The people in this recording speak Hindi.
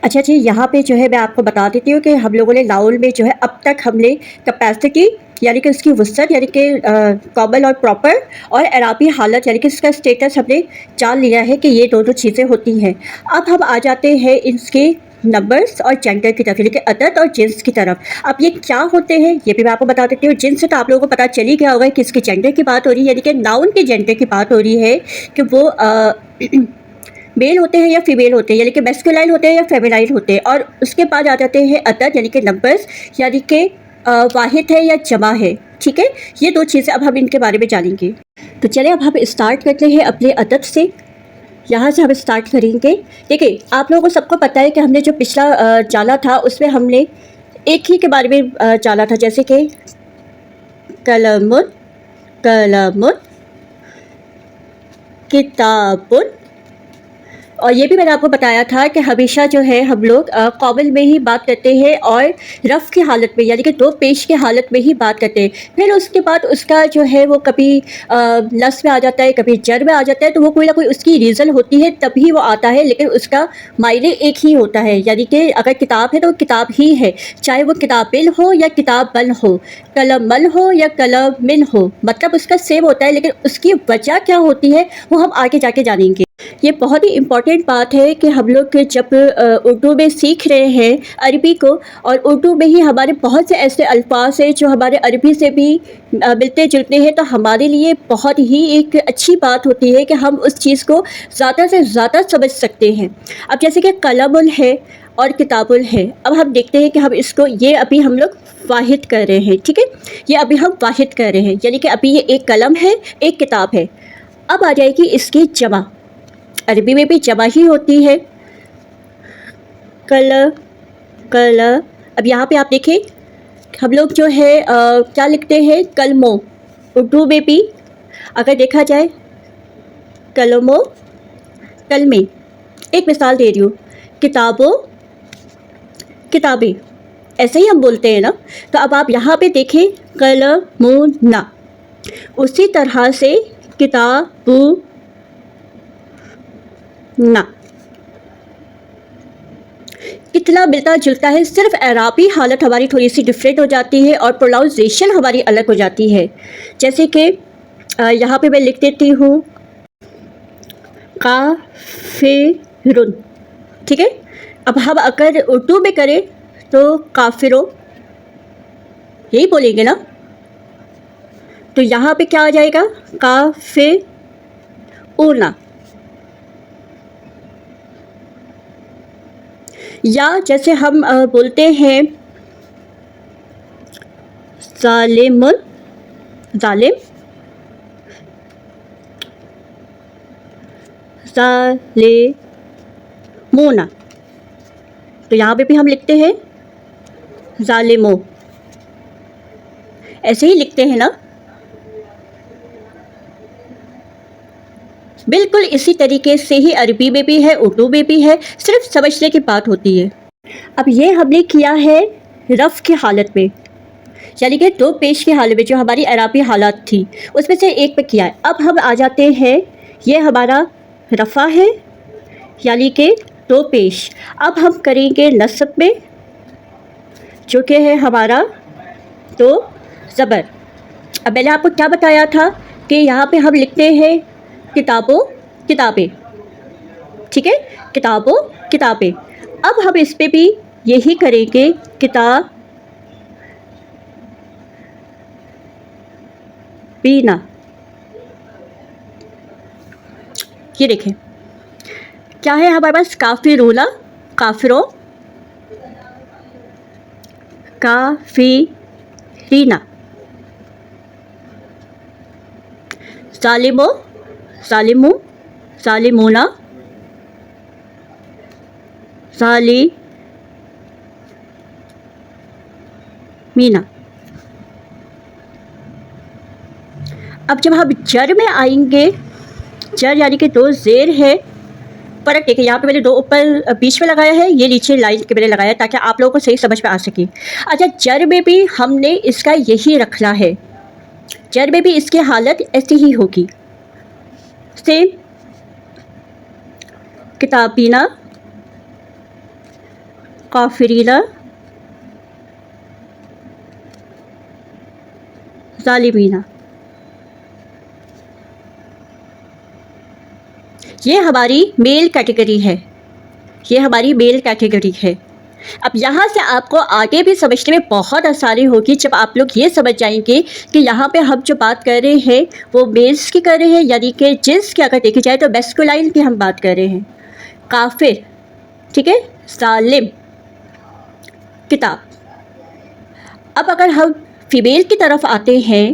अच्छा जी, यहाँ पे जो है मैं आपको बता देती हूँ कि हम लोगों ने नाउन में जो है अब तक हमने कैपेसिटी यानी कि उसकी वुसअत यानी कि कॉमन और प्रॉपर और एराबी हालत यानी कि इसका स्टेटस हमने जान लिया है कि ये दोनों चीज़ें होती हैं। अब हम आ जाते हैं इसके नंबर्स और जेंडर की तरफ यानी कि अदद और जिन्स की तरफ। अब ये क्या होते हैं ये भी मैं आपको बता देती हूँ। जिन्स से तो आप लोगों को पता चल ही गया होगा कि इसके जेंडर की बात हो रही है यानी कि नाउन के जेंडर की बात हो रही है कि वो मेल होते हैं या फीमेल होते हैं यानी कि मैस्कुलाइन होते हैं या फेमिनाइन होते हैं। और उसके बाद आ जाते हैं अदद यानी कि नंबर्स यानी कि वाहिद है या जमा है। ठीक है, ये दो चीज़ें अब हम इनके बारे में जानेंगे। तो चलिए अब हम स्टार्ट करते हैं अपने अदद से। यहाँ से हम स्टार्ट करेंगे। देखिए, आप लोगों को सबको पता है कि हमने जो पिछला जाना था उसमें हमने एक ही के बारे में जाना था, जैसे कि कलमुन, कलमुन, किताबुन। और ये भी मैंने आपको बताया था कि हमेशा जो है हम लोग कॉमन में ही बात करते हैं और रफ़ की हालत में यानी कि दो पेश की हालत में ही बात करते हैं। फिर उसके बाद उसका जो है वो कभी नस में आ जाता है, कभी जर में आ जाता है, तो वो कोई ना कोई उसकी रीज़न होती है तभी वो आता है, लेकिन उसका मायने एक ही होता है। यानी कि अगर किताब है तो किताब ही है, चाहे वो किताबिल हो या किताबन हो, कलमन हो या कलमिन हो, मतलब उसका सेम होता है, लेकिन उसकी वजह क्या होती है वो हम आगे जाके जानेंगे। ये बहुत ही इम्पॉर्टेंट बात है कि हम लोग जब उर्दू में सीख रहे हैं अरबी को, और उर्दू में ही हमारे बहुत से ऐसे अल्फाज हैं जो हमारे अरबी से भी मिलते जुलते हैं, तो हमारे लिए बहुत ही एक अच्छी बात होती है कि हम उस चीज़ को ज़्यादा से ज़्यादा समझ सकते हैं। अब जैसे कि कलमुल है और किताबुल है, अब हम देखते हैं कि हम इसको ये अभी हम लोग वाहिद कर रहे हैं। ठीक है, ये अभी हम वाहिद कर रहे हैं यानी कि अभी ये एक कलम है, एक किताब है। अब आ जाएगी इसकी जमा। अरबी में भी जमा ही होती है, कल, कल। अब यहाँ पे आप देखें, हम लोग जो है क्या लिखते हैं, कलमो। उर्दू में भी अगर देखा जाए कलमो, कलमे। एक मिसाल दे रही हूँ, किताबों, किताबें, ऐसे ही हम बोलते हैं ना। तो अब आप यहाँ पे देखें कलमुना, उसी तरह से किताबु ना, कितना मिलता जुलता है। सिर्फ एराबी हालत हमारी थोड़ी सी डिफरेंट हो जाती है और प्रोनाउंसिएशन हमारी अलग हो जाती है। जैसे कि यहाँ पे मैं लिख देती हूँ काफिरुन। ठीक है, अब हम अगर उर्दू में करें तो काफिरो यही बोलेंगे ना। तो यहाँ पे क्या आ जाएगा, काफिरुना। या जैसे हम बोलते हैं जालिमुन, जालिम, जालिमूना। तो यहाँ पे भी हम लिखते हैं जालिमो, ऐसे ही लिखते हैं ना। बिल्कुल इसी तरीके से ही अरबी में भी है, उर्दू में भी है, सिर्फ समझने की बात होती है। अब ये हमने किया है रफ़ की हालत में, यानी कि दो पेश की हालत में, जो हमारी अराबी हालत थी उसमें से एक पे किया है। अब हम आ जाते हैं, ये हमारा रफ़ा है यानी कि दो पेश। अब हम करेंगे नस्ब में, जो कि है हमारा दो ज़बर। अब मैंने आपको क्या बताया था कि यहाँ पे हम लिखते हैं किताबों, किताबें। ठीक है, किताबों, किताबें। अब हम इस पे भी यही करेंगे, किताब बीना। ये देखें क्या है हमारे पास, काफिरूना, काफिरो, काफिरीना, जालिमो, जालिमू, जालिमूना, जालिमीना। अब जब हम जर में आएंगे, जर यानी कि दो ज़ेर है। फ़र्क देखिए, यहाँ पे मैंने दो ऊपर बीच में लगाया है, ये नीचे लाइन के मैंने लगाया ताकि आप लोगों को सही समझ में आ सके। अच्छा, जर में भी हमने इसका यही रखना है, जर में भी इसकी हालत ऐसी ही होगी, सेम। किताबीना, काफिरीना ज़ालिमीना। ये हमारी मेल कैटेगरी है, ये हमारी मेल कैटेगरी है। अब यहाँ से आपको आगे भी समझने में बहुत आसानी होगी जब आप लोग ये समझ जाएंगे कि यहाँ पे हम जो बात कर रहे हैं वो मेल्स की कर रहे हैं, यानी कि जेंट्स की अगर देखी जाए तो मैस्कुलाइन की हम बात कर रहे हैं। काफिर, ठीक है, जालिम, किताब। अब अगर हम फीमेल की तरफ आते हैं